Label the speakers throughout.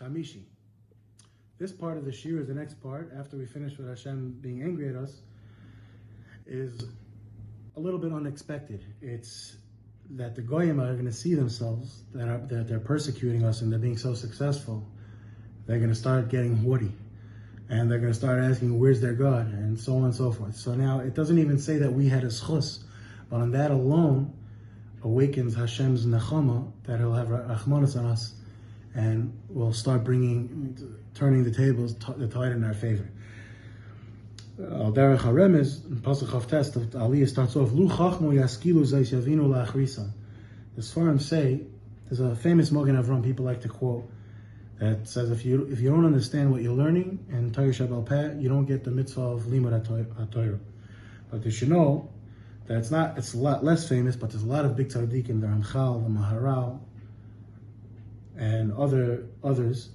Speaker 1: Chamishi. This part of the shir is the next part, after we finish with Hashem being angry at us, is a little bit unexpected. It's that the Goyim are going to see themselves, that they're persecuting us and they're being so successful. They're going to start getting haughty. And they're going to start asking, where's their God? And so on and so forth. So now, it doesn't even say that we had a schus, but on that alone awakens Hashem's nechama, that He'll have rachmanas on us, and we'll start turning the tables, the tide in our favor. Al derech haremez, Pasuk Chavtes, the Aliyah starts off, Lu chachmo yaskilu zeis yavinu la'achrisan. The Sfarim say, there's a famous Mogen Avram people like to quote, that says if you don't understand what you're learning in Torah Shabbal Peh, you don't get the mitzvah of Limud HaTorah. But you should know that it's a lot less famous, but there's a lot of big tzaddikim, the Ramchal, the Maharal, and others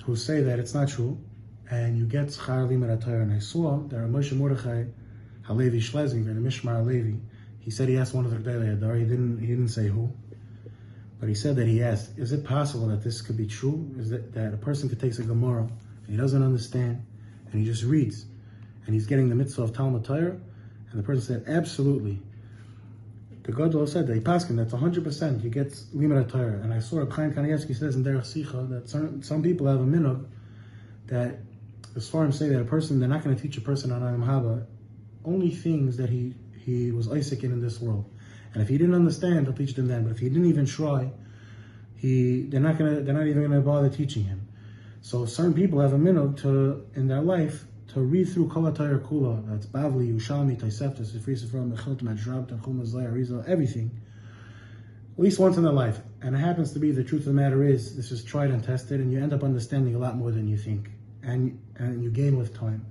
Speaker 1: who say that it's not true, and you get Schar Limud HaTorah. And I saw that Moshe Mordechai Halevi Shlezinger, the Mishmar Halevi, he said he asked one of the Gdei Hadar, he didn't say who, but he said that he asked, is it possible that this could be true? Is that a person could take a Gemara, and he doesn't understand, and he just reads, and he's getting the mitzvah of Talmud Torah? And the person said, absolutely. The Gadol said that he paskin, that's 100%, you get Limud HaTorah. And I saw Chaim Kanievsky says in Derech Sicha that some people have a minhag that the Sfarim say that they're not going to teach a person on Adam Haba only things that he was Isaac in this world. And if he didn't understand, they'll teach them then. But if he didn't even try, they're not even going to bother teaching him. So certain people have a minhag in their life to read through Kol HaTorah Kula. That's Bavli, Yerushalmi, Tosefta, Sifrei Sefer, Mechilot, Madrab, Tanchum, Zayar, Rizal, everything. At least once in their life. And it happens to be the truth of the matter is, this is tried and tested, and you end up understanding a lot more than you think. And you gain with time.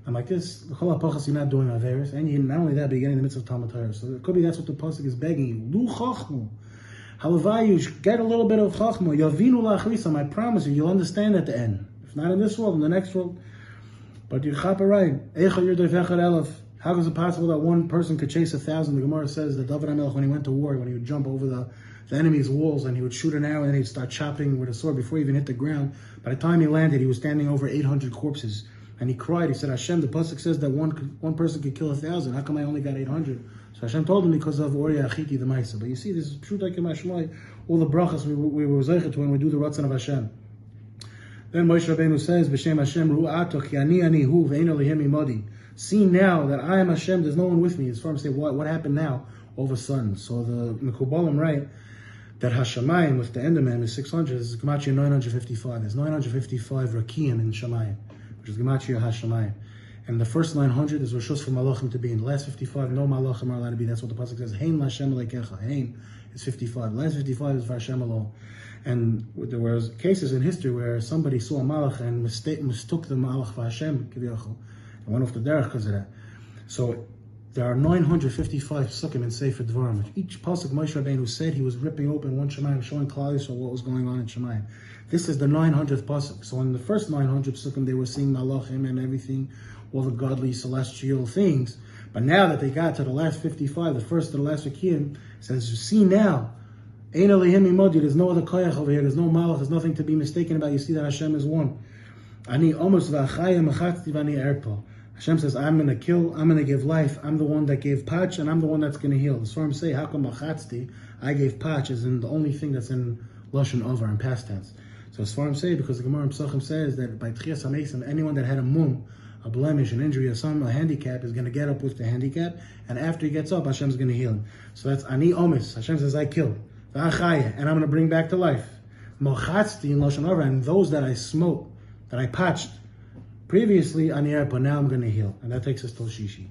Speaker 1: And like this, the Chol HaPachas, you're not doing Averis, and not only that, but you're getting the mitzvah of Talmud Torah. So it could be that's what the Pasuk is begging you. Lu Chachmu. Halavayush, get a little bit of Chachmu. Yavinu la'achrisam, I promise you'll understand at the end. If not in this world, in the next world. But you're chaparayim. Eicha yirdof echad elef. How is it possible that one person could chase 1,000? The Gemara says that David HaMelech, when he went to war, when he would jump over the enemy's walls and he would shoot an arrow and then he'd start chopping with a sword before he even hit the ground. By the time he landed, he was standing over 800 corpses. And he cried, he said, Hashem, the Pasuk says that one person could kill 1,000. How come I only got 800? So Hashem told him because of Uriah Achiki the Maisa. But you see, this is true like in Mashmai, all the brachas we were zeichet to when we do the Ratzon of Hashem. Then Moshe Rabbeinu says, B'Shem Hashem ru'ato ki ani hu ve'ein elihim imadi. See now that I am Hashem, there's no one with me. As far as say, what happened now? All of a sudden. So the Mekubalim write that Hashemayim with the Enderman is 600, is Gematria 955. There's 955 Rakiyim in Shemayim, which is Gematria HaShemayim. And the first 900 is Rishus for Malachim to be. In the last 55, no Malachim are allowed to be. That's what the Pasuk says. Hein Lashem Lekecha. Hein is 55. The last 55 is for Hashem alone. And there was cases in history where somebody saw a Malach and mistook the Malach for Hashem, Kiviyachol, and went off the derech because of that. So there are 955 Sukkim in Sefer Dvarim. Each Pasuk Moshe Rabbeinu said he was ripping open one Shemayim, showing Klal Yisrael what was going on in Shemayim. This is the 900th Pasuk. So in the first 900 Sukkim, they were seeing Malachim and everything, all the godly celestial things. But now that they got to the last 55, the first to the last Rakiyim, says, you see now, Ein Elihim imodi, there's no other koyach over here, there's no malach, there's nothing to be mistaken about. You see that Hashem is one. Ani omus v'achayim achatzti v'ani erpo. Hashem says, I'm going to kill, I'm going to give life, I'm the one that gave patch, and I'm the one that's going to heal. The Sfarim say, how come achatzti, I gave patch, is in the only thing that's in Lashon over, in past tense. So Sfarim say, because the Gemara in Pesachim says that by Tchias HaMesim, anyone that had a mum, a blemish, an injury, a handicap, is going to get up with the handicap, and after he gets up, Hashem's going to heal him. So that's Ani Omis. Hashem says, I killed. And I'm going to bring back to life. Mochatzti in Lashon Hara, and those that I smote, that I patched previously, Ani Erpa, now I'm going to heal. And that takes us till Shishi.